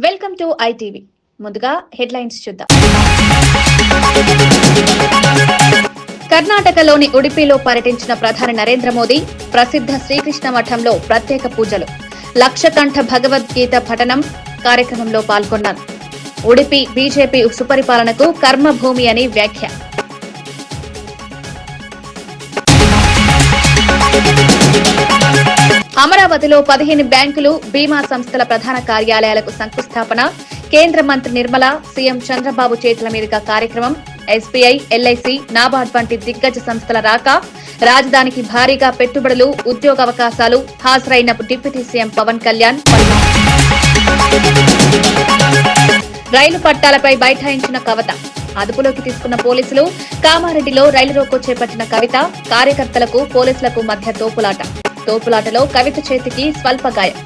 Welcome to ITV. ముందుగా headlines చూద్దాం. కర్ణాటకలోని ఉడిపిలో పర్యటించిన ప్రధాని నరేంద్ర మోదీ ప్రసిద్ధ శ్రీకృష్ణ మఠంలో ప్రత్యేక పూజలు, లక్షకంఠ భగవద్గీత పఠనం కార్యక్రమంలో పాల్గొన్నారు. ఉడిపి బీజేపీ సుపరిపాలనకు కర్మభూమి అని వ్యాఖ్య. అమరావతిలో 15 బ్యాంకులు, బీమా సంస్థల ప్రధాన కార్యాలయాలకు శంకుస్థాపన. కేంద్ర మంత్రి నిర్మల, సీఎం చంద్రబాబు చేతుల మీదుగా కార్యక్రమం. ఎస్బీఐ, ఎల్ఐసి, నాబార్డ్ వంటి దిగ్గజ సంస్థల రాక. రాజధానికి భారీగా పెట్టుబడులు, ఉద్యోగావకాశాలు. హాజరైన డిప్యూటీ సీఎం పవన్ కళ్యాణ్. రైలు పట్టాలపై బైఠాయించిన కవిత అదుపులోకి తీసుకున్న పోలీసులు. కామారెడ్డిలో రైలు రోకో చేపట్టిన కవిత. కార్యకర్తలకు పోలీసులకు మధ్య తోపులాటలో కవిత చేతికి స్వల్ప గాయం.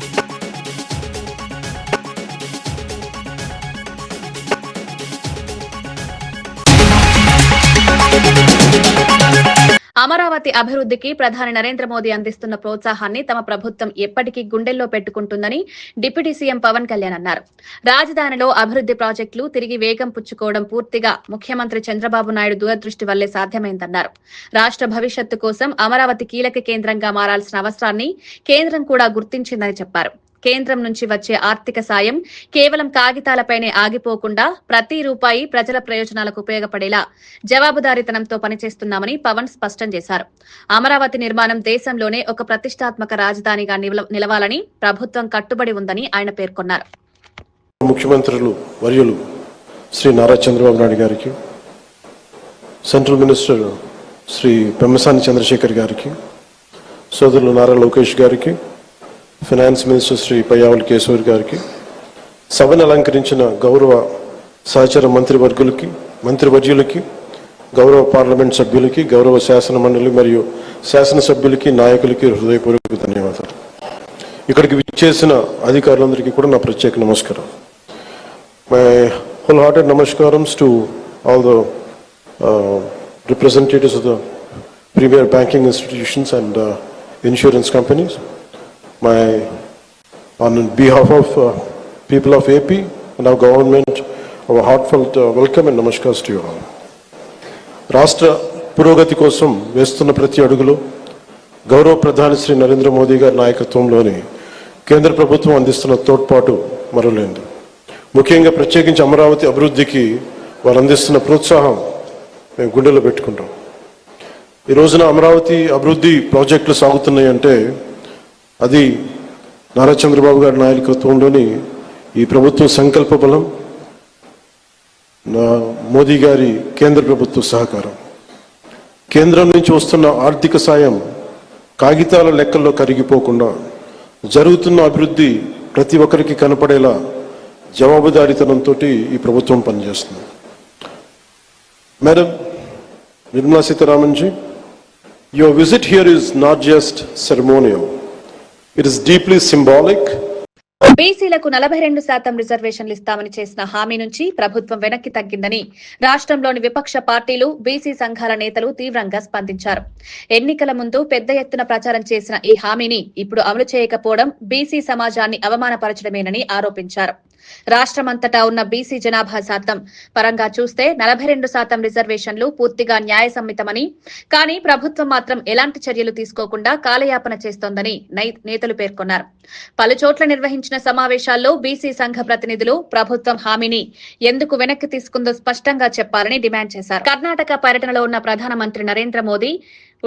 అమరావతి అభివృద్ధికి ప్రధాని నరేంద్ర మోదీ అందిస్తున్న ప్రోత్సాహాన్ని తమ ప్రభుత్వం ఎప్పటికీ గుండెల్లో పెట్టుకుంటుందని డిప్యూటీ సీఎం పవన్ కళ్యాణ్ అన్నారు. రాజధానిలో అభివృద్ది ప్రాజెక్టులు తిరిగి వేగం పుచ్చుకోవడం పూర్తిగా ముఖ్యమంత్రి చంద్రబాబు నాయుడు దూరదృష్టి వల్లే సాధ్యమైందన్నారు. రాష్ట్ర భవిష్యత్తు కోసం అమరావతి కీలక కేంద్రంగా మారాల్సిన అవసరాన్ని కేంద్రం కూడా గుర్తించిందని చెప్పారు. కేంద్రం నుంచి వచ్చే ఆర్థిక సాయం కేవలం కాగితాలపైనే ఆగిపోకుండా ప్రతి రూపాయి ప్రజల ప్రయోజనాలకు ఉపయోగపడేలా జవాబుదారీతనంతో పనిచేస్తున్నామని పవన్ స్పష్టం చేశారు. అమరావతి నిర్మాణం దేశంలోనే ఒక ప్రతిష్టాత్మక రాజధానిగా నిలవాలని ప్రభుత్వం కట్టుబడి ఉందని ఆయన పేర్కొన్నారు. ముఖ్యమంత్రులు వర్యులు శ్రీ నారా చంద్రబాబు నాయుడు గారికి, సెంట్రల్ మినిస్టర్ శ్రీ పెమ్మసాని చంద్రశేఖర్ గారికి, సోదరులు నారా లోకేష్ గారికి, ఫైనాన్స్ మినిస్టర్ శ్రీ పయ్యావుల కేశవర్ గారికి, సభను అలంకరించిన గౌరవ సహచర మంత్రివర్యులకి, గౌరవ పార్లమెంట్ సభ్యులకి, గౌరవ శాసన మండలి మరియు శాసనసభ్యులకి, నాయకులకి హృదయపూర్వక ధన్యవాదాలు. ఇక్కడికి విచ్చేసిన అధికారులందరికీ కూడా నా ప్రత్యేక నమస్కారం. మై హోల్ హార్టెడ్ నమస్కారమ్స్ to all the representatives of the premier banking institutions and insurance companies. On behalf of people of AP and our government, our heartfelt welcome and namaskars to you all. రాష్ట్ర పురోగతి కోసం వేస్తున్న ప్రతి అడుగులో గౌరవ ప్రధాని శ్రీ నరేంద్ర మోదీ గారి నాయకత్వంలోని కేంద్ర ప్రభుత్వం అందిస్తున్న తోడ్పాటు మరువలేనిది. ముఖ్యంగా ప్రత్యేకించి అమరావతి అభివృద్ధికి వారు అందిస్తున్న ప్రోత్సాహం మేము గుండెలో పెట్టుకుంటాం. ఈ రోజున అమరావతి అభివృద్ధి ప్రాజెక్టులు సాగుతున్నాయి అంటే అది నారా చంద్రబాబు గారి నాయకత్వంలోని ఈ ప్రభుత్వం సంకల్ప బలం, మోదీ గారి కేంద్ర ప్రభుత్వ సహకారం. కేంద్రం నుంచి వస్తున్న ఆర్థిక సాయం కాగితాల లెక్కల్లో కరిగిపోకుండా జరుగుతున్న అభివృద్ధి ప్రతి ఒక్కరికి కనపడేలా జవాబుదారీతనంతో ఈ ప్రభుత్వం పనిచేస్తుంది. Madam Nirmala Sitharaman ji, your visit here is not just ceremonial. It is deeply symbolic. బీసీలకు 42% రిజర్వేషన్లు ఇస్తామని చేసిన హామీ నుంచి ప్రభుత్వం వెనక్కి తగ్గిందని రాష్ట్రంలోని విపక్ష పార్టీలు, బీసీ సంఘాల నేతలు తీవ్రంగా స్పందించారు. ఎన్నికల ముందు పెద్ద ఎత్తున ప్రచారం చేసిన ఈ హామీని ఇప్పుడు అమలు చేయకపోవడం బీసీ సమాజాన్ని అవమానపరచడమేనని ఆరోపించారు. రాష్ట్రమంతటా ఉన్న బీసీ జనాభా శాతం పరంగా చూస్తే 42% రిజర్వేషన్లు పూర్తిగా న్యాయసమ్మతమని, కానీ ప్రభుత్వం మాత్రం ఎలాంటి చర్యలు తీసుకోకుండా కాలయాపన చేస్తోందని నేతలు పేర్కొన్నారు. పలుచోట్ల నిర్వహించిన సమావేశాల్లో బీసీ సంఘ ప్రతినిధులు ప్రభుత్వం హామీని ఎందుకు వెనక్కి తీసుకుందో స్పష్టంగా చెప్పాలని డిమాండ్ చేశారు. కర్ణాటక పర్యటనలో ఉన్న ప్రధానమంత్రి నరేంద్ర మోదీ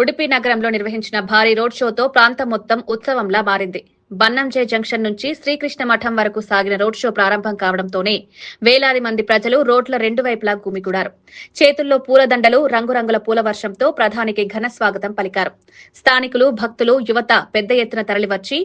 ఉడిపి నగరంలో నిర్వహించిన భారీ రోడ్ షోతో ప్రాంతం మొత్తం ఉత్సవంలా మారింది. బన్నంజే జంక్షన్ నుంచి శ్రీకృష్ణ మఠం వరకు సాగిన రోడ్ షో ప్రారంభం కావడంతోనే వేలాది మంది ప్రజలు రోడ్ల రెండు వైపులా గుమిగూడారు. చేతుల్లో పూలదండలు, రంగురంగుల పూల వర్షంతో ప్రధానికి ఘన స్వాగతం పలికారు. స్థానికులు, భక్తులు, యువత పెద్ద ఎత్తున తరలివచ్చి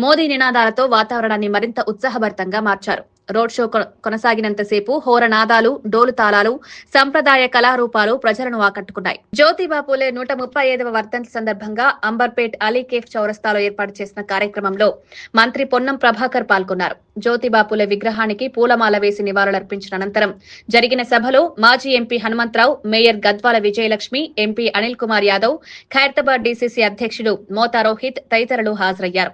మోదీ నినాదాలతో వాతావరణాన్ని మరింత ఉత్సాహభరితంగా మార్చారు. రోడ్ షో కొనసాగినంతసేపు హోరనాదాలు, డోలు తాళాలు, సంప్రదాయ కళారూపాలు ప్రజలను ఆకట్టుకున్నాయి. జ్యోతిబా పూలే 135వ వర్ధంతి సందర్భంగా అంబర్పేట్ అలీకేఫ్ చౌరస్తాలో ఏర్పాటు చేసిన కార్యక్రమంలో మంత్రి పొన్నం ప్రభాకర్ పాల్గొన్నారు. జ్యోతిబా పూలే విగ్రహానికి పూలమాల వేసి నివాళులర్పించిన అనంతరం జరిగిన సభలో మాజీ MP Hanumantharao, mayor Gadwal Vijayalakshmi, MP Anil Kumar Yadav, Khairatabad DCC అధ్యక్షుడు మోతా రోహిత్ తదితరులు హాజరయ్యారు.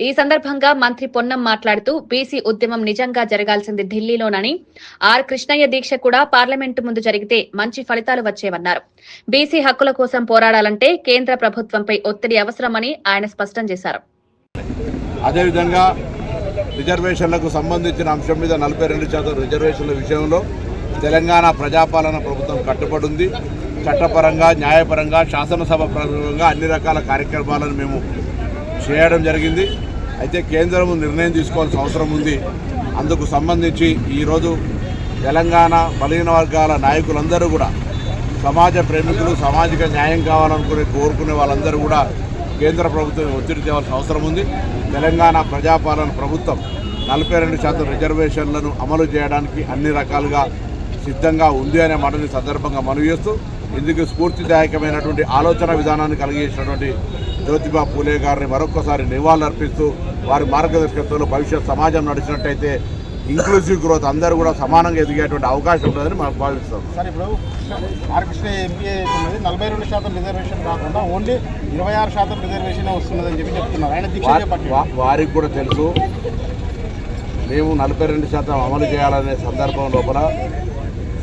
ఈ సందర్భంగా మంత్రి పొన్నం మాట్లాడుతూ బీసీ ఉద్యమం నిజంగా జరగాల్సింది ఢిల్లీలోనని, ఆర్ కృష్ణయ్య దీక్ష కూడా పార్లమెంటు ముందు జరిగితే మంచి ఫలితాలు వచ్చేవన్నారు. బీసీ హక్కుల కోసం పోరాడాలంటే కేంద్ర ప్రభుత్వంపై ఒత్తిడి అవసరమని ఆయన స్పష్టం చేశారు. అదేవిధంగా రిజర్వేషన్లకు సంబంధించిన అంశం మీద 42% రిజర్వేషన్ల విషయంలో తెలంగాణ ప్రజాపాలన ప్రభుత్వం కట్టుబడి ఉంది. చట్టపరంగా, న్యాయపరంగా, శాసనసభ పరంగా అన్ని రకాల కార్యక్రమాలను మేము చేయడం జరిగింది. అయితే కేంద్రం నిర్ణయం తీసుకోవాల్సిన అవసరం ఉంది. అందుకు సంబంధించి ఈరోజు తెలంగాణ బలహీన వర్గాల నాయకులందరూ కూడా, సమాజ ప్రేమికులు, సామాజిక న్యాయం కోరుకునే వాళ్ళందరూ కూడా కేంద్ర ప్రభుత్వం ఒత్తిడి తేవాల్సిన అవసరం ఉంది. తెలంగాణ ప్రజాపాలన ప్రభుత్వం 42% రిజర్వేషన్లను అమలు చేయడానికి అన్ని రకాలుగా సిద్ధంగా ఉంది అనే మాటని సందర్భంగా మనవి చేస్తూ, ఇందుకు స్ఫూర్తిదాయకమైనటువంటి ఆలోచన విధానాన్ని కలిగించినటువంటి జ్యోతిబా పూలే గారిని మరొకసారి నివాళులర్పిస్తూ, వారి మార్గదర్శకత్వంలో భవిష్యత్ సమాజం నడిచినట్టయితే ఇంక్లూజివ్ గ్రోత్ అందరూ కూడా సమానంగా ఎదిగేటువంటి అవకాశం ఉంటుందని మనం భావిస్తాం. సార్, ఇప్పుడు ఆర్కృష్ణ ఎంపీ అవుతున్నది 42% రిజర్వేషన్ కాకుండా ఓన్లీ 26% రిజర్వేషన్ వస్తున్నదని చెప్తున్నారు. ఆయన దీక్ష వారికి కూడా తెలుసు, మేము 42% అమలు చేయాలనే సందర్భం లోపల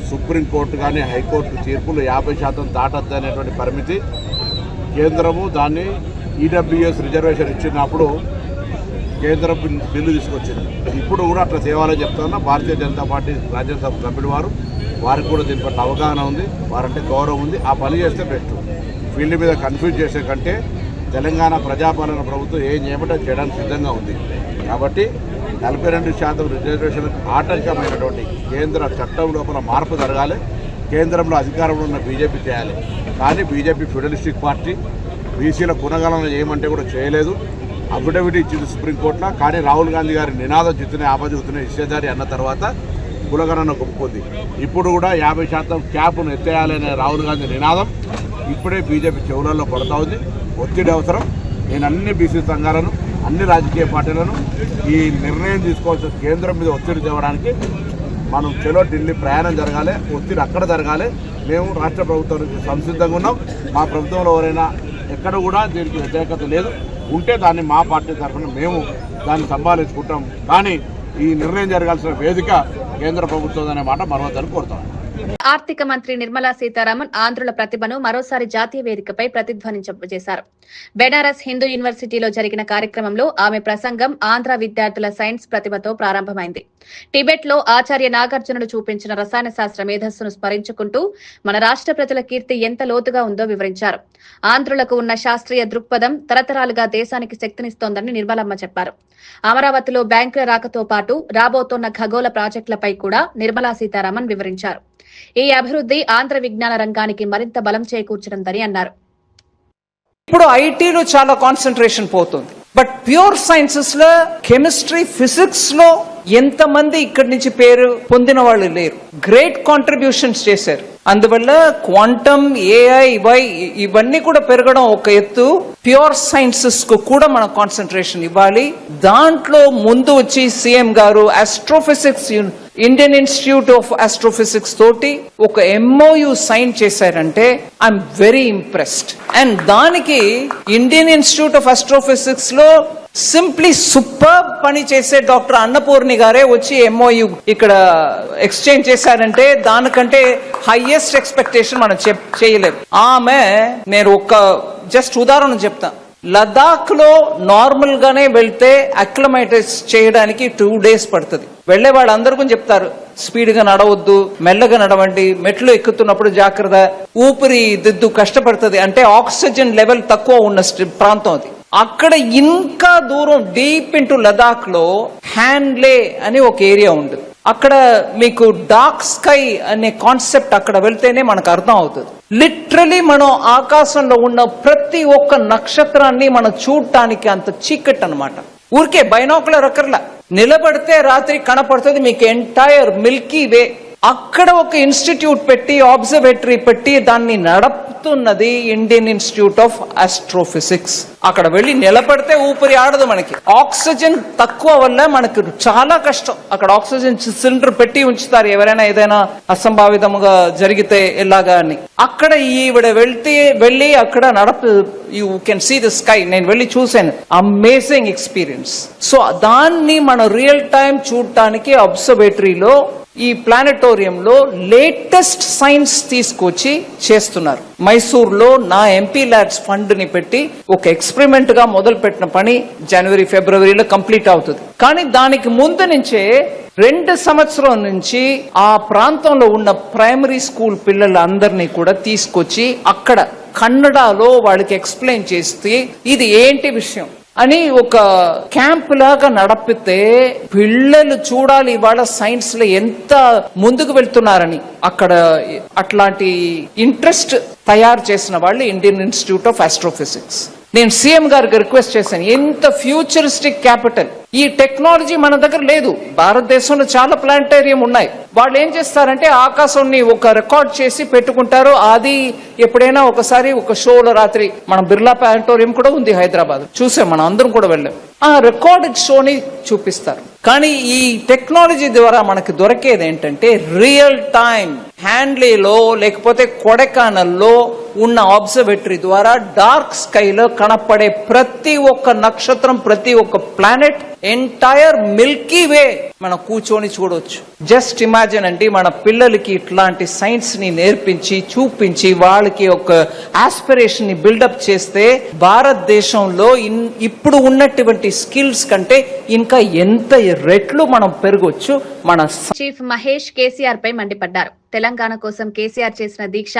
సుప్రీంకోర్టు కానీ హైకోర్టు తీర్పులు 50% దాటద్దు అనేటువంటి పరిమితి, కేంద్రము దాన్ని ఈడబ్ల్యూఎస్ రిజర్వేషన్ ఇచ్చినప్పుడు కేంద్రం బిల్లు తీసుకొచ్చింది. ఇప్పుడు కూడా అట్లా తేవాలని చెప్తున్నా. భారతీయ జనతా పార్టీ రాజ్యసభ సభ్యులు వారికి కూడా దీని పట్ల అవగాహన ఉంది, వారంటే గౌరవం ఉంది. ఆ పని చేస్తే బెస్ట్. ఫీల్డ్ మీద కన్ఫ్యూజ్ చేసే కంటే తెలంగాణ ప్రజాపాలన ప్రభుత్వం ఏం చేయడానికి సిద్ధంగా ఉంది. కాబట్టి 42% రిజర్వేషన్లకు ఆటంకమైనటువంటి కేంద్ర చట్టం లోపల మార్పు జరగాలి. కేంద్రంలో అధికారంలో ఉన్న బీజేపీ చేయాలి. కానీ బీజేపీ ఫెడరలిస్టిక్ పార్టీ, బీసీల కునగణన చేయమంటే కూడా చేయలేదు. అఫిడవిట్ ఇచ్చింది సుప్రీంకోర్టులో. కానీ రాహుల్ గాంధీ గారి నినాదం చిత్తునే ఆపజుతునే ఇచ్చేదారి అన్న తర్వాత కులగణన ఒప్పుకుంది. ఇప్పుడు కూడా 50% క్యాప్ను ఎత్తేయాలనే రాహుల్ గాంధీ నినాదం ఇప్పుడే బీజేపీ చెవులలో పడుతూ ఉంది. ఒత్తిడి అవసరం. నేను అన్ని బీసీ సంఘాలను, అన్ని రాజకీయ పార్టీలను ఈ నిర్ణయం తీసుకోవాల్సిన కేంద్రం మీద ఒత్తిడి తేవడానికి మనం చలో ఢిల్లీ ప్రయాణం జరగాలి. ఒత్తిడి అక్కడ జరగాలి. మేము రాష్ట్ర ప్రభుత్వం నుంచి సంసిద్ధంగా ఉన్నాం. మా ప్రభుత్వంలో ఎవరైనా ఎక్కడ కూడా దీనికి వ్యతిరేకత లేదు. ఉంటే దాన్ని మా పార్టీ తరఫున మేము దాన్ని సంభాళించుకుంటాం. కానీ ఈ నిర్ణయం జరగాల్సిన వేదిక కేంద్ర ప్రభుత్వం అనే మాట మరొకసారి కోరుతాం. ఆర్థిక మంత్రి నిర్మలా సీతారామన్ ఆంధ్రుల ప్రతిభను మరోసారి జాతీయ వేదికపై ప్రతిధ్వనింపజేశారు. బెనారస్ హిందూ యూనివర్సిటీలో జరిగిన కార్యక్రమంలో ఆమె ప్రసంగం ఆంధ్ర విద్యార్థుల సైన్స్ ప్రతిభతో ప్రారంభమైంది. టిబెట్ లో ఆచార్య నాగార్జునుడు చూపించిన రసాయన శాస్త్ర మేధస్సును స్మరించుకుంటూ మన రాష్ట్ర ప్రజల కీర్తి ఎంత లోతుగా ఉందో వివరించారు. ఆంధ్రులకు ఉన్న శాస్త్రీయ దృక్పథం తరతరాలుగా దేశానికి శక్తినిస్తోందని నిర్మలమ్మ చెప్పారు. అమరావతిలో బ్యాంకుల రాకతో పాటు రాబోతోన్న ఖగోళ ప్రాజెక్టులపై కూడా నిర్మలా సీతారామన్ వివరించారు. ఈ అభివృద్ధి ఆంధ్ర విజ్ఞాన రంగానికి మరింత బలం చేకూర్చనుందని అన్నారు. ఇప్పుడు ఐటీలో చాలా కాన్సన్ట్రేషన్ పోతుంది. బట్ ప్యూర్ సైన్సెస్ లో, కెమిస్ట్రీ, ఫిజిక్స్ లో ఎంతమంది ఇక్కడి నుంచి పేరు పొందిన వాళ్ళు లేరు. గ్రేట్ కాంట్రిబ్యూషన్స్ చేశారు. అందువల్ల క్వాంటమ్, ఏఐ, ఇవన్నీ కూడా పెరగడం ఒక ఎత్తు. ప్యూర్ సైన్సెస్ కు కూడా మనం కాన్సన్ట్రేషన్ ఇవ్వాలి. దాంట్లో ముందు వచ్చి సీఎం గారు astrophysics, Indian institute of astrophysics తోటి ఒక MOU సైన్ చేశారంటే ఐఎమ్ వెరీ ఇంప్రెస్డ్. అండ్ దానికి ఇండియన్ ఇన్స్టిట్యూట్ ఆఫ్ ఆస్ట్రోఫిజిక్స్ లో సింప్లీ సూపర్ పని చేసే డాక్టర్ అన్నపూర్ణి గారే వచ్చి MOU ఇక్కడ ఎక్స్చేంజ్ చేశారంటే దానికంటే హైయెస్ట్ ఎక్స్పెక్టేషన్ మనం చేయలేము. ఆమె, నేను ఒక జస్ట్ ఉదాహరణ చెప్తా. లదాఖ్ లో నార్మల్ గానే వెళ్తే అక్లమైటైజ్ చేయడానికి 2 days పడుతుంది. వెళ్లే వాళ్ళు అందరికీ చెప్తారు, స్పీడ్ గా నడవద్దు, మెల్లగా నడవండి, మెట్లు ఎక్కుతున్నప్పుడు జాగ్రత్త, ఊపిరి దిద్దు కష్టపడుతుంది. అంటే ఆక్సిజన్ లెవెల్ తక్కువ ఉన్న ప్రాంతం అది. అక్కడ ఇంకా దూరం డీప్ ఇంటూ లదాఖ్ లో హ్యాండ్లే అని ఒక ఏరియా ఉంటుంది. అక్కడ మీకు డార్క్ స్కై అనే కాన్సెప్ట్ అక్కడ వెళ్తేనే మనకు అర్థం అవుతుంది. లిటరలీ మనం ఆకాశంలో ఉన్న ప్రతి ఒక్క నక్షత్రాన్ని మనం చూడటానికి అంత చీకట్ అన్నమాట. ఊరికే బైనాకులర్ అక్కర్లా, నిలబడితే రాత్రి కనపడుతుంది మీకు ఎంటైర్ మిల్కీ వే. అక్కడ ఒక ఇన్స్టిట్యూట్ పెట్టి ఆబ్జర్వేటరీ పెట్టి దాన్ని నడుపుతున్నది ఇండియన్ ఇన్స్టిట్యూట్ ఆఫ్ ఆస్ట్రోఫిజిక్స్. అక్కడ వెళ్ళి నిలబడితే ఊపిరి ఆడదు. మనకి ఆక్సిజన్ తక్కువ వల్ల మనకు చాలా కష్టం. అక్కడ ఆక్సిజన్ సిలిండర్ పెట్టి ఉంచుతారు ఎవరైనా ఏదైనా అసంభావితముగా జరిగితే ఎలాగా అని. అక్కడ ఈవిడ వెళ్ళి అక్కడ you can see the sky. నేను వెళ్ళి చూశాను. Amazing experience. సో దాన్ని మన రియల్ టైం చూడటానికి అబ్జర్వేటరీలో ఈ ప్లానెటోరియంలో లేటెస్ట్ సైన్స్ తీసుకొచ్చి చేస్తున్నారు. మైసూర్లో నా ఎంపీ ల్యాబ్స్ ఫండ్ ని పెట్టి ఒక ఎక్స్పెరిమెంట్ గా మొదలు పెట్టిన పని జనవరి ఫిబ్రవరిలో కంప్లీట్ అవుతుంది. కానీ దానికి ముందు నుంచే 2 సంవత్సరం నుంచి ఆ ప్రాంతంలో ఉన్న ప్రైమరీ స్కూల్ పిల్లలందరినీ కూడా తీసుకొచ్చి అక్కడ కన్నడలో వాళ్ళకి ఎక్స్ప్లెయిన్ చేస్తే ఇది ఏంటి విషయం అని ఒక క్యాంప్ లాగా నడిపితే పిల్లలు చూడాలి ఇవాళ సైన్స్ లో ఎంత ముందుకు వెళ్తున్నారని. అక్కడ అట్లాంటి ఇంట్రెస్ట్ తయారు చేసిన వాళ్ళు ఇండియన్ ఇన్స్టిట్యూట్ ఆఫ్ ఆస్ట్రోఫిజిక్స్. నేను సీఎం గారికి రిక్వెస్ట్ చేశాను, ఎంత ఫ్యూచరిస్టిక్ క్యాపిటల్, ఈ టెక్నాలజీ మన దగ్గర లేదు. భారతదేశంలో చాలా ప్లానటేరియం ఉన్నాయి. వాళ్ళు ఏం చేస్తారంటే ఆకాశాన్ని ఒక రికార్డ్ చేసి పెట్టుకుంటారు. అది ఎప్పుడైనా ఒకసారి ఒక షోలో రాత్రి మన బిర్లా ప్లానటోరియం కూడా ఉంది హైదరాబాద్, చూసాం, మనం అందరం కూడా వెళ్ళాం. ఆ రికార్డెడ్ షోని చూపిస్తారు. కానీ ఈ టెక్నాలజీ ద్వారా మనకు దొరికేది ఏంటంటే రియల్ టైం హ్యాండ్లీలో లేకపోతే కొడైకెనాల్లో ఉన్న అబ్జర్వేటరీ ద్వారా డార్క్ స్కైలో కనపడే ప్రతి ఒక్క నక్షత్రం, ప్రతి ఒక్క ప్లానెట్, ఎంటైర్ మిల్కీ వే మనం కూర్చొని చూడవచ్చు. జస్ట్ ఇమాజిన్ అండి, మన పిల్లలకి ఇట్లాంటి సైన్స్ ని నేర్పించి చూపించి వాళ్ళకి ఒక ఆస్పిరేషన్ ని బిల్డప్ చేస్తే భారతదేశంలో ఇప్పుడు ఉన్నటువంటి స్కిల్స్ కంటే ఇంకా ఎంత రెట్లు మనం పెరగొచ్చు. మన చీఫ్ మహేష్ కేసీఆర్ పై మండిపడ్డారు. తెలంగాణ కోసం కేసీఆర్ చేసిన దీక్ష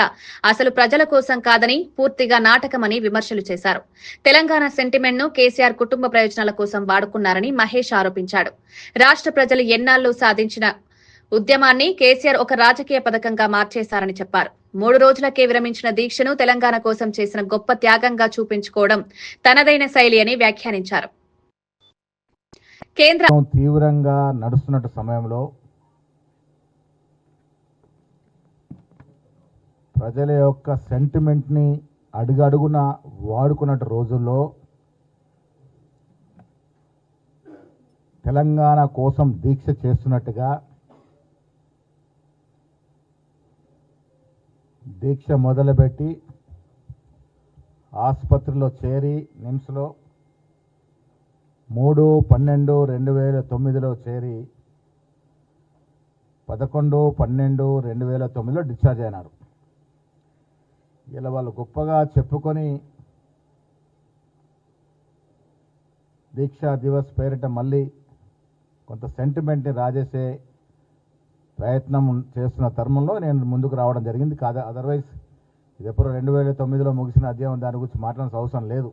అసలు ప్రజల కోసం కాదని, పూర్తిగా నాటకమని విమర్శలు చేశారు. తెలంగాణ సెంటిమెంట్ ను కేసీఆర్ కుటుంబ ప్రయోజనాల కోసం వాడుకున్నారని మహేష్ ఆరోపించాడు. రాష్ట్ర ప్రజలు ఎన్నాళ్లు సాధించిన ఉద్యమాన్ని కేసీఆర్ ఒక రాజకీయ పథకంగా మార్చేశారని చెప్పారు. 3 రోజులకే విరమించిన దీక్షను తెలంగాణ కోసం చేసిన గొప్ప త్యాగంగా చూపించుకోవడం తనదైన శైలి అని వ్యాఖ్యానించారు. కేంద్ర తీవ్రంగా నడుస్తున్న సమయంలో ప్రజల యొక్క సెంటిమెంట్ ని అడుగడుగున వాడుకున్న రోజుల్లో తెలంగాణ కోసం దీక్ష చేస్తున్నట్టుగా దీక్ష మొదలుపెట్టి ఆసుపత్రిలో చేరి నిమ్స్లో 3/12/2009లో చేరి 11/12/2009లో డిశ్చార్జ్ అయినారు. ఇలా వాళ్ళు గొప్పగా చెప్పుకొని దీక్షా దివస్ పేరిట మళ్ళీ కొంత సెంటిమెంట్ని రాజేసే ప్రయత్నం చేస్తున్న తరుణంలో నేను ముందుకు రావడం జరిగింది. కాదా, అదర్వైజ్ ఇది ఎప్పుడు 2009లో ముగిసిన అధ్యాయం, దాని గురించి మాట్లాడాల్సిన అవసరం లేదు.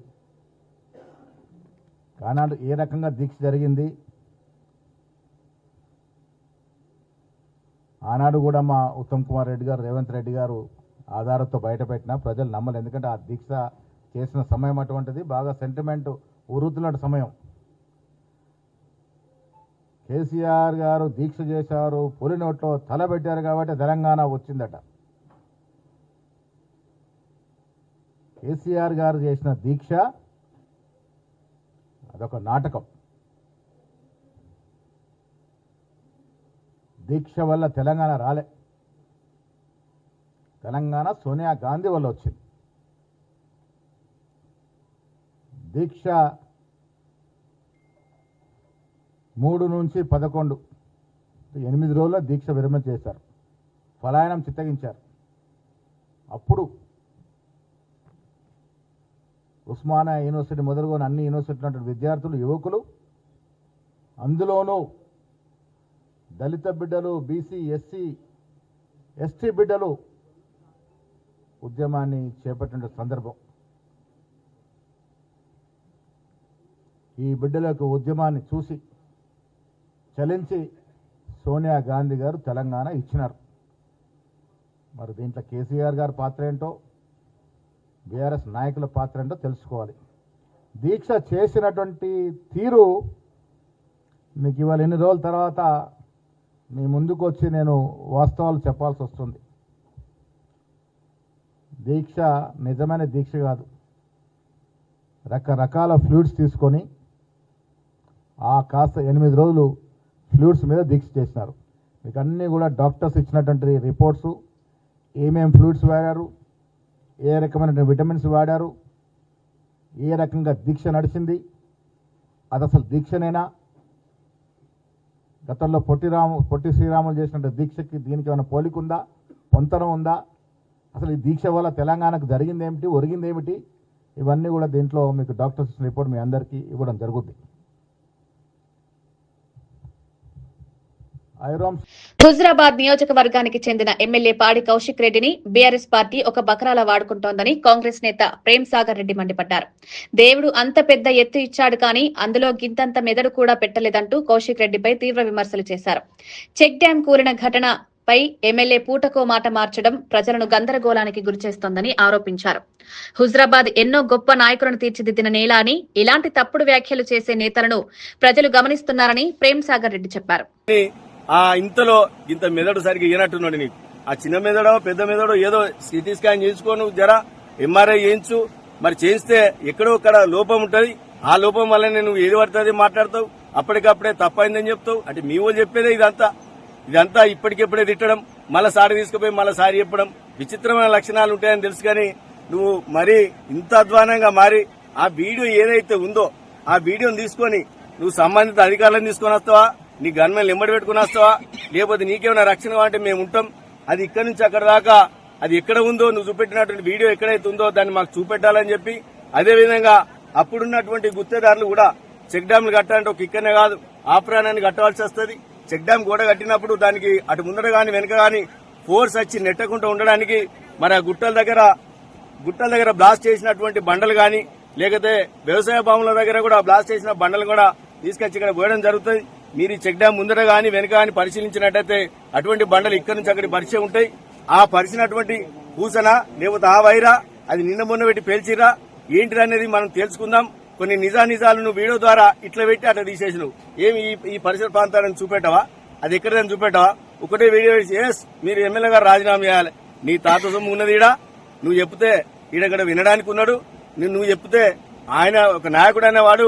ఆనాడు ఏ రకంగా దీక్ష జరిగింది, ఆనాడు కూడా మా ఉత్తమ్ కుమార్ రెడ్డి గారు, రేవంత్ రెడ్డి గారు ఆధారంతో బయటపెట్టినా ప్రజలు నమ్మలేదు. ఎందుకంటే ఆ దీక్ష చేసిన సమయం అటువంటిది, బాగా సెంటిమెంట్ ఉరుతున్న సమయం. కేసీఆర్ గారు దీక్ష చేశారు, పులి నోట్లో తల పెట్టారు కాబట్టి తెలంగాణ వచ్చిందట. కేసీఆర్ గారు చేసిన దీక్ష అదొక నాటకం. దీక్ష వల్ల తెలంగాణ రాలే, తెలంగాణ సోనియా గాంధీ వల్ల వచ్చింది. దీక్ష 3 నుంచి 11 8 రోజుల దీక్ష విరమణ చేశారు, పలాయనం చిత్తగించారు. అప్పుడు ఉస్మానియా యూనివర్సిటీ మొదలుకొని అన్ని యూనివర్సిటీల విద్యార్థులు, యువకులు, అందులోనూ దళిత బిడ్డలు, బీసీ, ఎస్సీ, ఎస్టీ బిడ్డలు ఉద్యమాన్ని చేపట్టిన సందర్భం. ఈ బిడ్డల యొక్క ఉద్యమాన్ని చూసి చలించి సోనియా గాంధీ గారు తెలంగాణ ఇచ్చినారు. మరి దీంట్లో కేసీఆర్ గారి పాత్ర ఏంటో, బీఆర్ఎస్ నాయకుల పాత్ర ఏంటో తెలుసుకోవాలి. దీక్ష చేసినటువంటి తీరు మీకు ఇవాళ ఎన్ని రోజుల తర్వాత మీ ముందుకు వచ్చి నేను వాస్తవాలు చెప్పాల్సి వస్తుంది. దీక్ష నిజమైన దీక్ష కాదు. రకరకాల ఫ్లూయిడ్స్ తీసుకొని కాస్త 8 రోజులు ఫ్లూయిడ్స్ మీద దీక్ష చేసినారు. మీకు అన్నీ కూడా డాక్టర్స్ ఇచ్చినటువంటి రిపోర్ట్స్, ఏమేం ఫ్లూయిడ్స్ వాడారు, ఏ రకమైన విటమిన్స్ వాడారు, ఏ రకంగా దీక్ష నడిచింది, అది అసలు దీక్షనేనా, గతంలో పొట్టి శ్రీరాములు చేసినట్టు దీక్షకి దీనికి ఏమైనా పోలికుందా, పొంతనం ఉందా, అసలు ఈ దీక్ష వల్ల తెలంగాణకు జరిగిందేమిటి, ఒరిగిందేమిటి, ఇవన్నీ కూడా దీంట్లో మీకు డాక్టర్స్ రిపోర్ట్ మీ అందరికీ ఇవ్వడం జరుగుతుంది. హుజరాబాద్ నియోజకవర్గానికి చెందిన ఎమ్మెల్యే పాడి కౌశిక్ రెడ్డిని బీఆర్ఎస్ పార్టీ ఒక బకరాలా వాడుకుంటోందని కాంగ్రెస్ నేత ప్రేమ్ సాగర్ రెడ్డి మండిపడ్డారు. దేవుడు అంత పెద్ద ఎత్తు ఇచ్చాడు కానీ అందులో గింతంత మెదడు కూడా పెట్టలేదంటూ కౌశిక్ రెడ్డిపై తీవ్ర విమర్శలు చేశారు. చెక్ డ్యాం కూలిన ఘటనపై ఎమ్మెల్యే పూటకో మాట మార్చడం ప్రజలను గందరగోళానికి గురిచేస్తోందని ఆరోపించారు. హుజరాబాద్ ఎన్నో గొప్ప నాయకులను తీర్చిదిద్దిన నేల అని, ఇలాంటి తప్పుడు వ్యాఖ్యలు చేసే నేతలను ప్రజలు గమనిస్తున్నారని ప్రేమ్ సాగర్ రెడ్డి చెప్పారు. ఇంతలో ఇంత మెదడు సరిగ్గా ఇయ్యనట్టున్నాడు నీకు. ఆ చిన్న మెదడో పెద్ద మెదడో ఏదో సిటీ స్కాన్ చేయించుకో, నువ్వు జరా ఎంఆర్ఐ చేయించు. మరి చేయిస్తే ఎక్కడో అక్కడ లోపం ఉంటది. ఆ లోపం వల్లనే నువ్వు ఏది పడుతుంది మాట్లాడతావు, అప్పటికప్పుడే తప్పైందని చెప్తావు. అంటే మీ వాళ్ళు చెప్పేదే ఇదంతా ఇప్పటికెప్పుడే తిట్టడం, మళ్ళా సారి తీసుకుపోయి మళ్ళా సారి చెప్పడం, విచిత్రమైన లక్షణాలు ఉంటాయని తెలుసు. కానీ నువ్వు మరీ ఇంత అధ్వానంగా మారి ఆ వీడియో ఏదైతే ఉందో ఆ వీడియోని తీసుకొని నువ్వు సంబంధిత అధికారులను తీసుకొని వస్తావా, నీ గన్మెన్ ఎంబడి పెట్టుకుని వస్తావా, లేకపోతే నీకేమైనా రక్షణ కావాలంటే మేము ఉంటాం. అది ఇక్కడి నుంచి అక్కడ దాకా అది ఎక్కడ ఉందో, నువ్వు చూపెట్టినటువంటి వీడియో ఎక్కడైతే ఉందో దాన్ని మాకు చూపెట్టాలని చెప్పి, అదేవిధంగా అప్పుడున్నటువంటి గుత్తేదారులు కూడా చెక్ డ్యామ్లు కట్టాలంటే ఒక ఇక్కడనే కాదు, ఆప్రాణాన్ని కట్టవలసి వస్తుంది. చెక్ డ్యామ్ గోడ కట్టినప్పుడు దానికి అటు ముందర గాని వెనక గాని ఫోర్స్ వచ్చి నెట్టకుండా ఉండడానికి మరి ఆ గుట్టల దగ్గర బ్లాస్ట్ చేసినటువంటి బండలు గాని, లేకపోతే వ్యవసాయ భూముల దగ్గర కూడా బ్లాస్ట్ చేసిన బండలు కూడా తీసుకొచ్చి ఇక్కడ పోయడం జరుగుతుంది. మీరు ఈ చెక్ డ్యామ్ ముందర గాని వెనక గాని పరిశీలించినట్టయితే అటువంటి బండలు ఇక్కడి నుంచి అక్కడికి పరిచయం ఉంటాయి. ఆ పరిచినటువంటి పూసన లేకపోతే ఆ వైరా అది నిన్న మొన్న పెట్టి పేల్చిరా ఏంటి అనేది మనం తెలుసుకుందాం. కొన్ని నిజాలు వీడియో ద్వారా ఇట్లా పెట్టి అట్లా తీసేసినావు. ఏమి ఈ పరిసర ప్రాంతాలను చూపెట్టవా, అది ఎక్కడైనా చూపెట్టవా? ఒకటే వీడియో ఎస్ మీరు ఎమ్మెల్యే గారు రాజీనామా చేయాలి. నీ తాత సొమ్ము ఉన్నది ఈడ, నువ్వు చెప్తే ఈడక్కడ వినడానికి ఉన్నాడు. నువ్వు చెప్తే ఆయన ఒక నాయకుడు అనేవాడు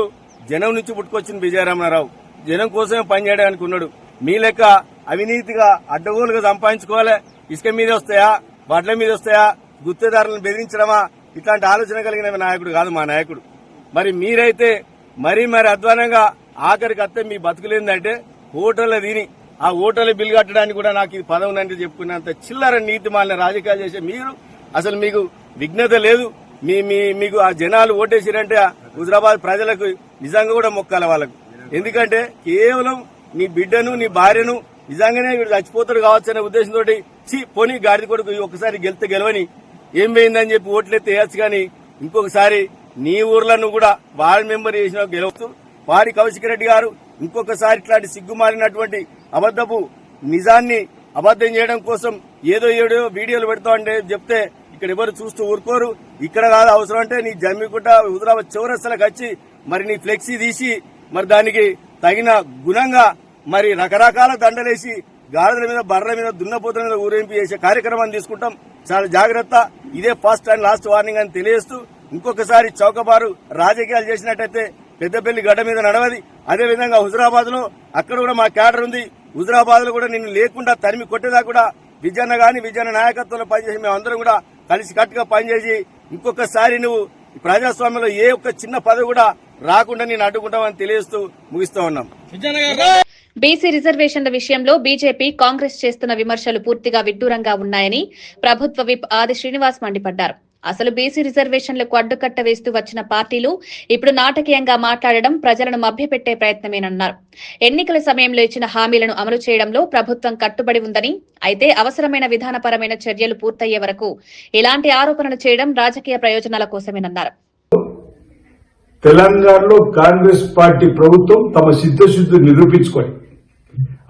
జనం నుంచి పుట్టుకొచ్చిన విజయరామరావు, జనం కోసమే పనిచేయడానికి ఉన్నాడు. మీ లెక్క అవినీతిగా అడ్డగోలుగా సంపాదించుకోవాలి, ఇసుక మీద వస్తాయా, వడ్ల మీద వస్తాయా, గుత్తేదారులను బెదిరించడమా, ఇట్లాంటి ఆలోచన కలిగిన నాయకుడు కాదు మా నాయకుడు. మరి మీరైతే మరీ అధ్వానంగా ఆఖరికి అత్తే మీ బతుకులేందంటే హోటల్ తిని ఆ హోటల్ బిల్ కట్టడానికి కూడా నాకు ఇది పదవి అంటే చెప్పుకున్నంత చిల్లర నీతి మాలిన రాజకీయాలు చేసే మీరు, అసలు మీకు విఘ్నత లేదు. మీకు ఆ జనాలు ఓటేసిరంటే హుజరాబాద్ ప్రజలకు నిజంగా కూడా మొక్కాలి వాళ్ళకు. ఎందుకంటే కేవలం నీ బిడ్డను నీ భార్యను నిజంగానే వీడు చచ్చిపోతాడు కావచ్చు అనే ఉద్దేశంతో పోనీ గాడిద కొడుకు ఒకసారి గెలితే గెలవని ఏం పోయిందని చెప్పి ఓట్లెత్తే వేయచ్చు. కానీ ఇంకొకసారి నీ ఊర్లో నువ్వు కూడా వార్డు మెంబర్ చేసిన గెలవచ్చు. పాడి కౌశిక్ రెడ్డి గారు ఇంకొకసారి ఇట్లాంటి సిగ్గుమారినటువంటి అబద్దపు నిజాన్ని అబద్దం చేయడం కోసం ఏదో వీడియోలు పెడతా అంటే చెప్తే ఇక్కడ ఎవరు చూస్తూ ఊరుకోరు. ఇక్కడ కాదు, అవసరం అంటే నీ జమ్మికుంట హుజరాబాద్ చౌరస్తలకు వచ్చి మరి నీ ఫ్లెక్సీ తీసి మరి దానికి తగిన గుణంగా మరి రకరకాల దండలేసి గాడిదల మీద బర్రెల మీద దున్నపోతుల మీద ఊరేంపు చేసే కార్యక్రమాన్ని తీసుకుంటాం. చాలా జాగ్రత్త. ఇదే ఫస్ట్ అండ్ లాస్ట్ వార్నింగ్ అని తెలియజేస్తూ ఇంకొకసారి చౌకబారు రాజకీయాలు చేసినట్టయితే పెద్దపల్లి గడ్డ మీద నడవది. అదేవిధంగా హుజరాబాద్ లో అక్కడ కూడా మా క్యాడర్ ఉంది. హుజరాబాద్ లో కూడా నిన్ను లేకుండా తరిమి కొట్టేదా కూడా విజయన్న గాని విజయన్న నాయకత్వంలో పనిచేసి మేమందరం కూడా కలిసి కట్టుగా పనిచేసి ఇంకొకసారి నువ్వు ప్రజాస్వామ్యంలో ఏ ఒక్క చిన్న పదవి కూడా రాకుండా నేను అడ్డుకుంటామని తెలియజేస్తూ ముగిస్తా ఉన్నాం. బీసీ రిజర్వేషన్ల విషయంలో బీజేపీ కాంగ్రెస్ చేస్తున్న విమర్శలు పూర్తిగా విడ్డూరంగా ఉన్నాయని ప్రభుత్వ విప్ ఆది శ్రీనివాస్ మండిపడ్డారు. అసలు బీసీ రిజర్వేషన్లకు అడ్డుకట్ట వేస్తూ వచ్చిన పార్టీలు ఇప్పుడు నాటకీయంగా మాట్లాడడం ప్రజలను మభ్యపెట్టే ప్రయత్నమేనన్నారు. ఎన్నికల సమయంలో ఇచ్చిన హామీలను అమలు చేయడంలో ప్రభుత్వం కట్టుబడి ఉందని, అయితే అవసరమైన విధానపరమైన చర్యలు పూర్తయ్యే వరకు ఇలాంటి ఆరోపణలు చేయడం రాజకీయ ప్రయోజనాల కోసమేనన్నారు. తెలంగాణలో కాంగ్రెస్ పార్టీ ప్రభుత్వం తమ సిద్ధశుద్ధి నిరూపించుకొని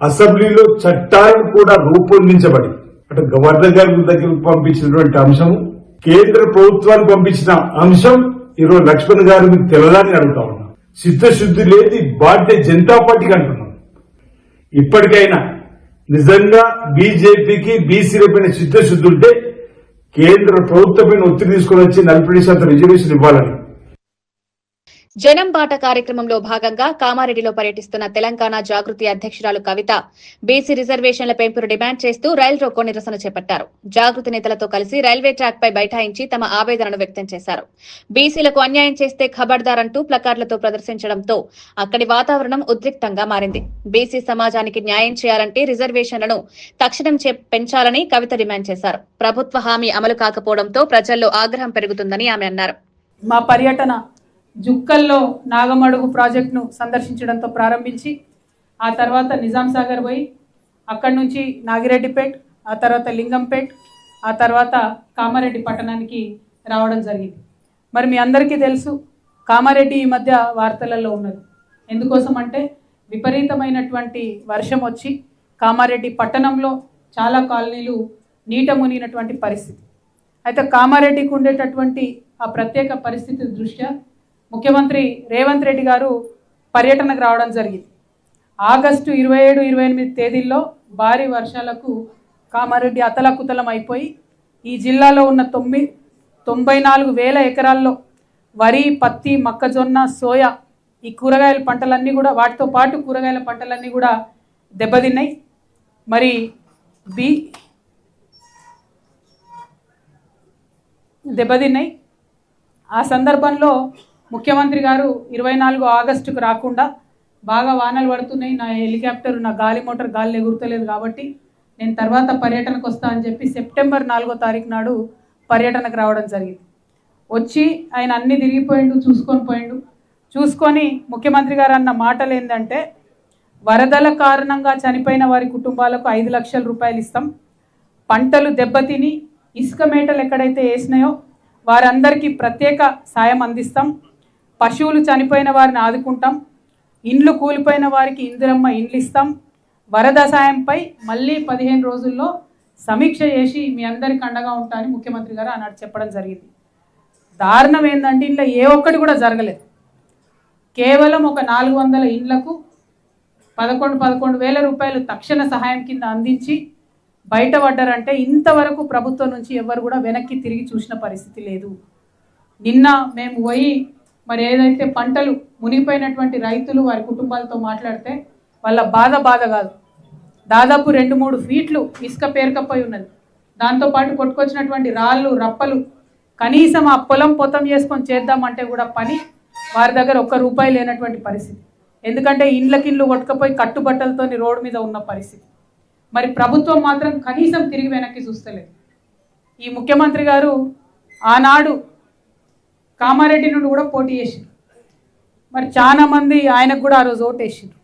అసెంబ్లీలో చట్టాలను కూడా రూపొందించబడి అంటే గవర్నర్ గారి దగ్గరకు పంపించినటువంటి అంశం, కేంద్ర ప్రభుత్వానికి పంపించిన అంశం ఈరోజు లక్ష్మణ్ గారు మీకు తెలదని అడుగుతా ఉన్నాం. సిద్ధశుద్ధి లేని భారతీయ జనతా పార్టీకి అంటున్నాం. ఇప్పటికైనా నిజంగా బీజేపీకి బీసీల పైన చిత్తశుద్ధి ఉంటే కేంద్ర ప్రభుత్వమైన ఒత్తిడి తీసుకుని వచ్చి 40% రిజర్వేషన్ ఇవ్వాలని. జనం బాట కార్యక్రమంలో భాగంగా కామారెడ్డిలో పర్యటిస్తున్న తెలంగాణ జాగృతి అధ్యక్షురాలు కవిత బీసీ రిజర్వేషన్ల పెంపును డిమాండ్ చేస్తూ రైలు రోకో నిరసన చేపట్టారు. జాగృతి నేతలతో కలిసి రైల్వే ట్రాక్ పై బైఠాయించి తమ ఆవేదనను వ్యక్తం చేశారు. బీసీలకు అన్యాయం చేస్తే ఖబర్దార్ అంటూ ప్లకార్డులతో ప్రదర్శించడంతో అక్కడి వాతావరణం ఉద్రిక్తంగా మారింది. బీసీ సమాజానికి న్యాయం చేయాలంటే రిజర్వేషన్లను తక్షణం పెంచాలని కవిత డిమాండ్ చేశారు. ప్రభుత్వ హామీ అమలు కాకపోవడంతో ప్రజల్లో ఆగ్రహం పెరుగుతుందని ఆమె అన్నారు. మా పర్యటన జుక్కల్లో నాగమడుగు ప్రాజెక్టును సందర్శించడంతో ప్రారంభించి ఆ తర్వాత నిజాం సాగర్ పోయి అక్కడి నుంచి నాగిరెడ్డిపేట్, ఆ తర్వాత లింగంపేట్, ఆ తర్వాత కామారెడ్డి పట్టణానికి రావడం జరిగింది. మరి మీ అందరికీ తెలుసు, కామారెడ్డి ఈ మధ్య వార్తలలో ఉన్నది. ఎందుకోసం అంటే విపరీతమైనటువంటి వర్షం వచ్చి కామారెడ్డి పట్టణంలో చాలా కాలనీలు నీట మునిగినటువంటి పరిస్థితి. అయితే కామారెడ్డికి ఉండేటటువంటి ఆ ప్రత్యేక పరిస్థితి దృష్ట్యా ముఖ్యమంత్రి రేవంత్ రెడ్డి గారు పర్యటనకు రావడం జరిగింది. ఆగస్టు 27, 28 తేదీల్లో భారీ వర్షాలకు కామారెడ్డి అతలకుతలం అయిపోయి ఈ జిల్లాలో ఉన్న 94,000 ఎకరాల్లో వరి, పత్తి, మొక్కజొన్న, సోయా ఈ కూరగాయల పంటలన్నీ కూడా, వాటితో పాటు కూరగాయల పంటలన్నీ కూడా దెబ్బతిన్నాయి. మరి దెబ్బతిన్నాయి. ఆ సందర్భంలో ముఖ్యమంత్రి గారు 24 ఆగస్టుకు రాకుండా బాగా వానలు పడుతున్నాయి, నా హెలికాప్టర్, నా గాలి మోటార్ గాలి ఎగురుతలేదు కాబట్టి నేను తర్వాత పర్యటనకు వస్తా అని చెప్పి సెప్టెంబర్ 4వ తారీఖు నాడు పర్యటనకు రావడం జరిగింది. వచ్చి ఆయన అన్ని తిరిగిపోయిండు, చూసుకొని ముఖ్యమంత్రి గారు అన్న మాటలు ఏంటంటే, వరదల కారణంగా చనిపోయిన వారి కుటుంబాలకు 5 లక్షల రూపాయలు ఇస్తాం, పంటలు దెబ్బతిని ఇసుక మేటలు ఎక్కడైతే వేసినాయో వారందరికీ ప్రత్యేక సాయం అందిస్తాం, పశువులు చనిపోయిన వారిని ఆదుకుంటాం, ఇండ్లు కూలిపోయిన వారికి ఇందిరమ్మ ఇండ్లు ఇస్తాం, వరద సాయంపై మళ్ళీ 15 రోజుల్లో సమీక్ష చేసి మీ అందరికి అండగా ఉంటా అని ముఖ్యమంత్రి గారు ఆనాడు చెప్పడం జరిగింది. దారుణం ఏంటంటే ఇంట్లో ఏ ఒక్కటి కూడా జరగలేదు. కేవలం ఒక 400 ఇండ్లకు 11,000 రూపాయలు తక్షణ సహాయం కింద అందించి బయటపడ్డారంటే ఇంతవరకు ప్రభుత్వం నుంచి ఎవరు కూడా వెనక్కి తిరిగి చూసిన పరిస్థితి లేదు. నిన్న మేము పోయి మరి ఏదైతే పంటలు మునిగిపోయినటువంటి రైతులు వారి కుటుంబాలతో మాట్లాడితే వాళ్ళ బాధ కాదు, దాదాపు 2-3 ఫీట్లు ఇసుక పేరుకపోయి ఉన్నది. దాంతోపాటు కొట్టుకొచ్చినటువంటి రాళ్ళు, రప్పలు కనీసం ఆ పొలం పొతం చేసుకొని చేద్దామంటే కూడా పని వారి దగ్గర ₹1 లేనటువంటి పరిస్థితి. ఎందుకంటే ఇండ్లకిండ్లు కొట్టుకపోయి కట్టుబట్టలతో రోడ్డు మీద ఉన్న పరిస్థితి. మరి ప్రభుత్వం మాత్రం కనీసం తిరిగి వెనక్కి చూస్తలేదు. ఈ ముఖ్యమంత్రి గారు ఆనాడు కామారెడ్డి నుండి కూడా పోటీ చేసిండ్రు. మరి చాలా మంది ఆయనకు కూడా ఆ రోజు ఓటేసిండ్రు.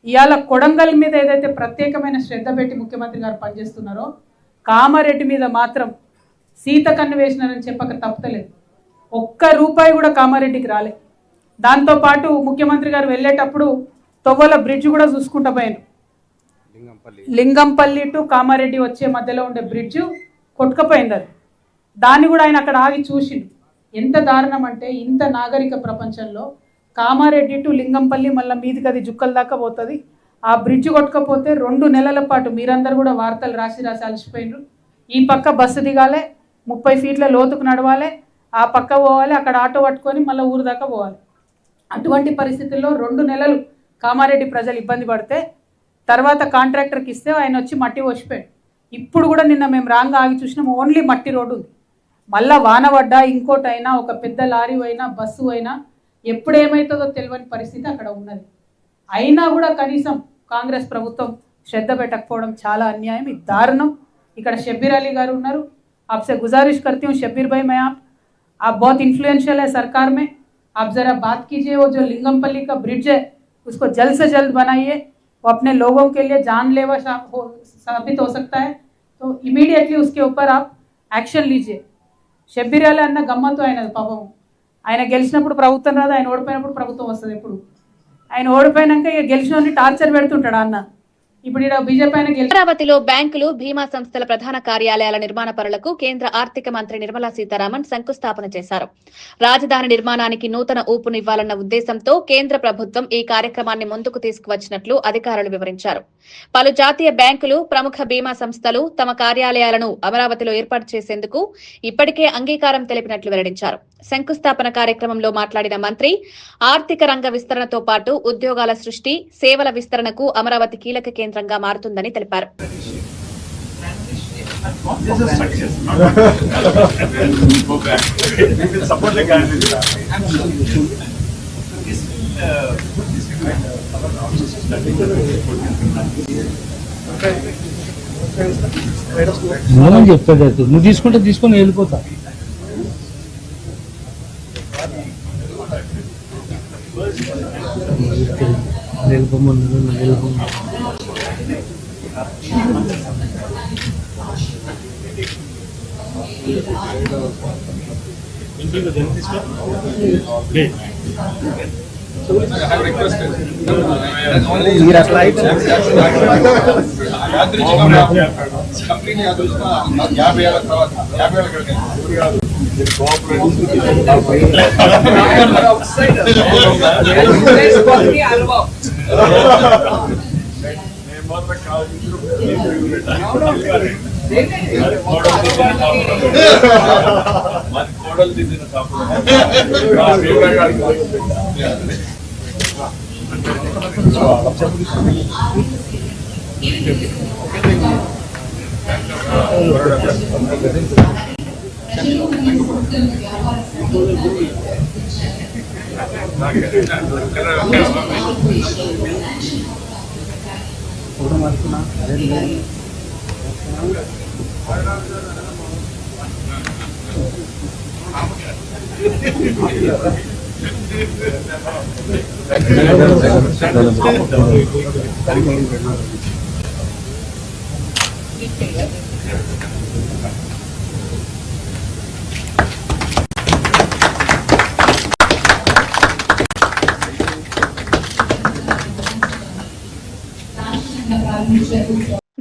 ఇవాళ కొడంగల్ మీద ఏదైతే ప్రత్యేకమైన శ్రద్ధ పెట్టి ముఖ్యమంత్రి గారు పనిచేస్తున్నారో, కామారెడ్డి మీద మాత్రం సీత కన్ను వేసినారని చెప్పక తప్పలేదు. ₹1 కూడా కామారెడ్డికి రాలే. దాంతోపాటు ముఖ్యమంత్రి గారు వెళ్ళేటప్పుడు తొవ్వల బ్రిడ్జ్ కూడా చూసుకుంటూ పోయాను. లింగంపల్లి టు కామారెడ్డి వచ్చే మధ్యలో ఉండే బ్రిడ్జ్ కొట్టుకపోయింది. అది దాన్ని కూడా ఆయన అక్కడ ఆగి చూసిండు. ఎంత దారుణం అంటే ఇంత నాగరిక ప్రపంచంలో కామారెడ్డి టు లింగంపల్లి మళ్ళీ మీదికి అది జుక్కల దాకా పోతుంది. ఆ బ్రిడ్జ్ కొట్టుకపోతే 2 నెలల పాటు మీరందరూ కూడా వార్తలు రాసి అలసిపోయినరు. ఈ పక్క బస్సు దిగాలి, 30 ఫీట్ల లోతుకు నడవాలి, ఆ పక్క పోవాలి, అక్కడ ఆటో పట్టుకొని మళ్ళీ ఊరు దాకా పోవాలి. అటువంటి పరిస్థితుల్లో 2 నెలలు కామారెడ్డి ప్రజలు ఇబ్బంది పడితే తర్వాత కాంట్రాక్టర్కి ఇస్తే ఆయన వచ్చి మట్టి పోసిపోయాడు. ఇప్పుడు కూడా నిన్న మేము రాంగ్ ఆగి చూసినాం, ఓన్లీ మట్టి రోడ్డు ఉంది. మళ్ళీ వాన పడ్డా ఇంకోటైనా ఒక పెద్ద లారీ అయినా బస్సు అయినా ఎప్పుడు ఏమవుతుందో తెలియని పరిస్థితి అక్కడ ఉన్నది. అయినా కూడా కనీసం కాంగ్రెస్ ప్రభుత్వం శ్రద్ధ పెట్టకపోవడం చాలా అన్యాయం, ఇది దారుణం. ఇక్కడ షబ్బీర్ అలీ గారు ఉన్నారు. आपसे गुजारिश करती हूँ शब्बीर भाई, मैं आप बहुत इन्फ्लुएंशियल है सरकार में, आप ज़रा बात कीजिए, वो जो लिंगमपल्ली का ब्रिज है उसको जल्द से जल्द बनाइए, वो अपने लोगों के लिए जानलेवा साबित हो सकता है, तो इमीडिएटली उसके ऊपर आप యాక్షన్ లీజిए. షబ్బీర్ అలీ అన్న గమ్మత్తు అయినది పాపం. ఆయన గెలిచినప్పుడు ప్రభుత్వం రాదు, ఆయన ఓడిపోయినప్పుడు ప్రభుత్వం వస్తుంది. ఎప్పుడు ఆయన ఓడిపోయినాక ఇక గెలిచినోని టార్చర్ పెడుతుంటాడు అన్న. ఇప్పుడు ఇక్కడ బీజేపీ ఆయన గెలిచి అమరావతిలో బ్యాంకులు, బీమా సంస్థల ప్రధాన కార్యాలయాల నిర్మాణ పనులకు కేంద్ర ఆర్థిక మంత్రి నిర్మలా సీతారామన్ శంకుస్థాపన చేశారు. రాజధాని నిర్మాణానికి నూతన ఊపునివ్వాలన్న ఉద్దేశంతో కేంద్ర ప్రభుత్వం ఈ కార్యక్రమాన్ని ముందుకు తీసుకువచ్చినట్లు అధికారులు వివరించారు. పలు జాతీయ బ్యాంకులు, ప్రముఖ బీమా సంస్థలు తమ కార్యాలయాలను అమరావతిలో ఏర్పాటు చేసేందుకు ఇప్పటికే అంగీకారం తెలిపినట్లు వెల్లడించారు. శంకుస్థాపన కార్యక్రమంలో మాట్లాడిన మంత్రి, ఆర్థిక రంగ విస్తరణతో పాటు ఉద్యోగాల సృష్టి, సేవల విస్తరణకు అమరావతి కీలక కేంద్రంగా మారుతుందని తెలిపారు. చెప్తాడు నువ్వు తీసుకుంటే తీసుకొని వెళ్ళిపోతా.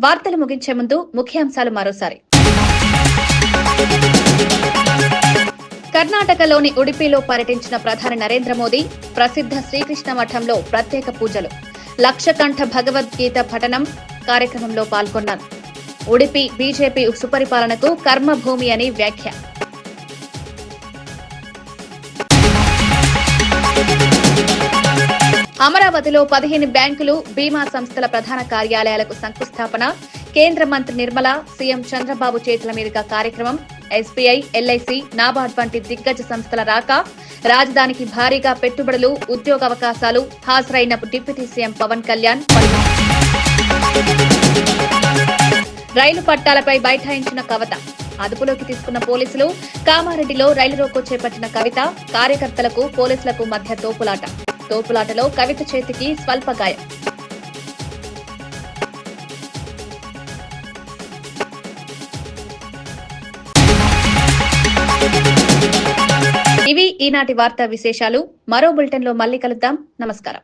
వార్తలు ముగించే ముందు ముఖ్యాంశాలు మరోసారి. కర్ణాటకలోని ఉడిపిలో పర్యటించిన ప్రధాని నరేంద్ర మోదీ ప్రసిద్ధ శ్రీకృష్ణ మఠంలో ప్రత్యేక పూజలు, లక్షకంఠ భగవద్గీత పఠనం కార్యక్రమంలో పాల్గొన్నారు. ఉడిపి బీజేపీ సుపరిపాలనకు కర్మభూమి అని వ్యాఖ్య. అమరావతిలో 15 బ్యాంకులు, బీమా సంస్థల ప్రధాన కార్యాలయాలకు శంకుస్థాపన. కేంద్ర మంత్రి నిర్మల, సీఎం చంద్రబాబు చేతుల మీదుగా కార్యక్రమం. ఎస్బీఐ, ఎల్ఐసి, నాబార్డ్ వంటి దిగ్గజ సంస్థల రాక, రాజధానికి భారీగా పెట్టుబడులు, ఉద్యోగావకాశాలు. హాజరైన డిప్యూటీ సీఎం పవన్ కళ్యాణ్. రైలు పట్టాలపై బైఠాయించిన కవిత, అదుపులోకి తీసుకున్న పోలీసులు. కామారెడ్డిలో రైలు రోకో చేపట్టిన కవిత, కార్యకర్తలకు పోలీసులకు మధ్య తోపులాటలో కవిత చేతికి స్వల్ప గాయం. ఇవి ఈనాటి వార్తా విశేషాలు. మరో బులెటిన్లో మళ్ళీ కలుద్దాం. నమస్కారం.